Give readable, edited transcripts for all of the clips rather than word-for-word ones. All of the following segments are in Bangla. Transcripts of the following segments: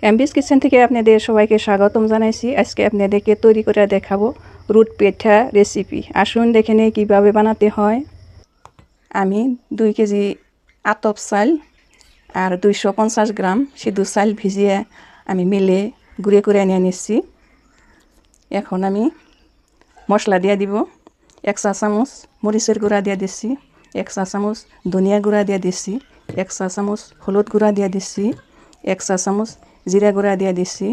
এমবিস কিচেন থেকে আপনাদের সবাইকে স্বাগতম জানাইছি। আজকে আপনাদেরকে তৈরি করে দেখাবো রুট পিঠা রেসিপি। আসুন দেখে নিই কীভাবে বানাতে হয়। আমি 2 কেজি আতপ চাল আর 250 গ্রাম সিদ্ধ চাল ভিজিয়ে আমি মিলে গুঁড়ো করে নিয়ে নিচ্ছি। এখন আমি মশলা দিয়ে দিব। 1 চা চামচ মরিচের গুঁড়া দিয়ে দিচ্ছি, 1 চা চামচ ধনিয়া গুঁড়া দিয়ে দিচ্ছি, 1 চা চামচ হলুদ গুঁড়া দিয়ে দিচ্ছি, 1 চা চামচ জিরা গুঁড়া দিয়ে দিচ্ছি,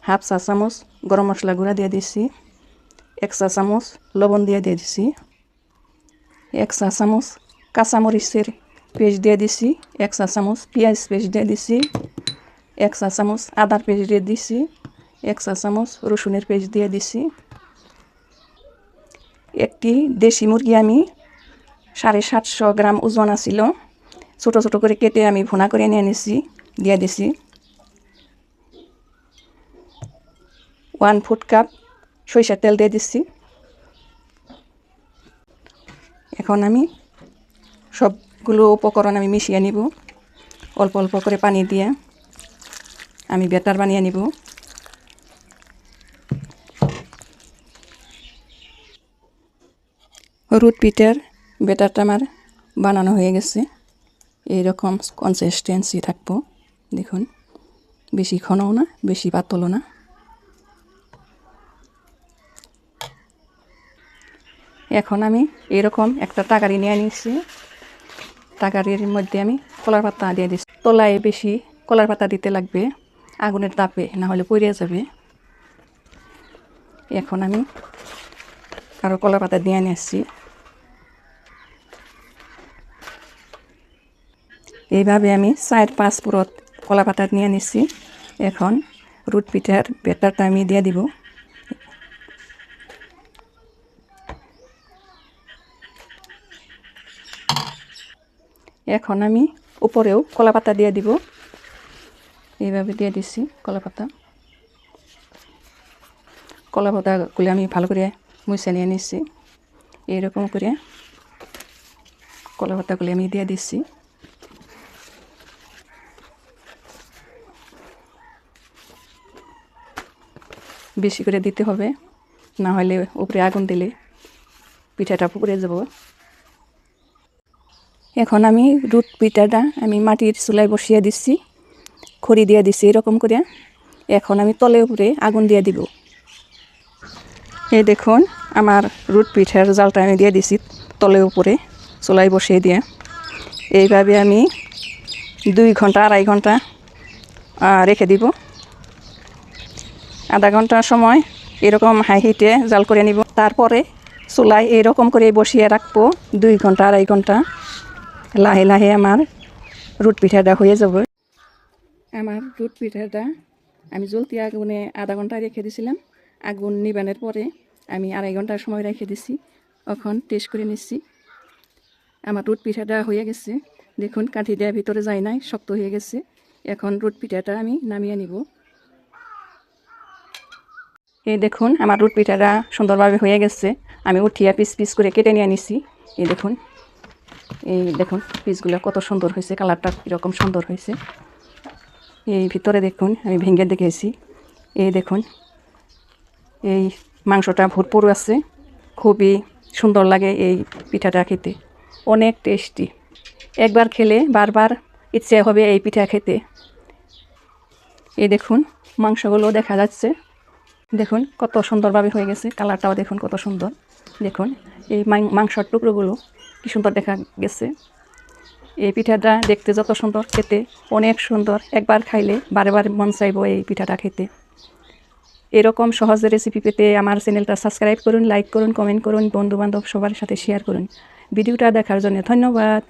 হাফ চা চামচ গরম মশলা গুঁড়া দিয়ে দিচ্ছি, 1 চা চামচ লবণ দিয়ে দিচ্ছি, 1 চা চামচ কাঁচামরিচের পেস্ট দিয়ে দিচ্ছি, 1 চা চামচ পেঁয়াজ পেস্ট দিয়ে দিচ্ছি, 1 চা চামচ আদার পেস্ট দিয়ে দিচ্ছি, 1 চা চামচ রসুনের পেস্ট দিয়ে দিচ্ছি। একটি দেশি মুরগি আমি 750 গ্রাম ওজন আছিল, ছোটো ছোটো করে কেটে আমি ভুনা করে নিয়ে নিছি, দিয়ে দিছি। 1 কাপ সরিষার তেল দিয়ে দিচ্ছি। এখন আমি সবগুলো উপকরণ আমি মিশিয়ে নিব। অল্প অল্প করে পানি দিয়ে আমি ব্যাটার বানিয়ে নিব। রুট পিঠার ব্যাটারটা আমার বানানো হয়ে গেছে। এইরকম কনসিস্টেন্সি থাকবো। দেখুন, বেশি ঘনও না, বেশি পাতলও না। এখন আমি এরকম একটা তাকারি নিয়ে নিচ্ছি। তাকারির মধ্যে আমি কলার পাতা দিয়ে দিচ্ছি। তলায় বেশি কলার পাতা দিতে লাগবে, আগুনের তাপে, না হলে পুড়ে যাবে। এখন আমি আরও কলার পাতা দিয়ে নিচ্ছি। এইভাবে আমি 4-5 পুরত কলা পাতা নিয়ে নিচ্ছি। এখন রুট পিঠার ব্যাটারটা আমি দিয়ে দিব। এখন আমি উপরেও কলা পাতা দিয়ে দিব। এইভাবে দিয়ে দিচ্ছি কলা পাতা। কলা পাতাগুলি আমি ভালো করে মুছে নিয়ে নিচ্ছি। এইরকম করে কলা পাতাগুলি আমি দিয়ে দিচ্ছি। বেশি করে দিতে হবে, না হলে উপরে আগুন দিলে পিঠাটা পুড়ে যাব। এখন আমি রুট পিঠাটা আমি মাটির চুলায় বসিয়ে দিচ্ছি, খড়ি দিয়ে দিচ্ছি এরকম করে। এখন আমি তলে উপরে আগুন দিয়ে দিব। এই দেখুন, আমার রুট পিঠার জালটা আমি দিয়ে দিছি তলে উপরে চুলায় বসিয়ে দিয়ে। এইভাবে আমি 2 ঘন্টা 2.5 ঘন্টা রেখে দিব। আধা ঘন্টার সময় এরকম হাই হিটে জাল করে নিব। তারপরে চুলায় এরকম করে বসিয়ে রাখবো 2 ঘন্টা 2.5 ঘন্টা। লাহে লাহে আমার রুট পিঠাটা হয়ে যাবে। আমার রুট পিঠাটা আমি জ্বলতি আগুনে আধা ঘন্টা রেখে দিয়েছিলাম। আগুন নিবানোর পরে আমি 2.5 ঘন্টার সময় রেখে দিছি। এখন টেস্ট করে নিচ্ছি। আমার রুট পিঠাটা হয়ে গেছে। দেখুন, কাঠি দেওয়ার ভিতরে যায় নাই, শক্ত হয়ে গেছে। এখন রুট পিঠাটা আমি নামিয়ে নিব। এই দেখুন, আমার রুট পিঠাটা সুন্দরভাবে হয়ে গেছে। আমি উঠিয়ে পিস পিস করে কেটে নিয়ে নিছি। এই দেখুন পিসগুলো কত সুন্দর হয়েছে, কালারটা কীরকম সুন্দর হয়েছে। এই ভিতরে দেখুন আমি ভেঙে দেখেছি। এই দেখুন, এই মাংসটা ভরপুর আছে, খুবই সুন্দর লাগে এই পিঠাটা খেতে, অনেক টেস্টি। একবার খেলে বারবার ইচ্ছে হবে এই পিঠা খেতে। এই দেখুন, মাংসগুলো দেখা যাচ্ছে। দেখুন কত সুন্দরভাবে হয়ে গেছে, কালারটাও দেখুন কত সুন্দর। দেখুন এই মাংসর টুকরোগুলো কি সুন্দর দেখা গেছে। এই পিঠাটা দেখতে যত সুন্দর, খেতে অনেক সুন্দর। একবার খাইলে বারে বারে মন চাইব এই পিঠাটা খেতে। এরকম সহজ রেসিপি পেতে আমার চ্যানেলটা সাবস্ক্রাইব করুন, লাইক করুন, কমেন্ট করুন, বন্ধুবান্ধব সবার সাথে শেয়ার করুন। ভিডিওটা দেখার জন্য ধন্যবাদ।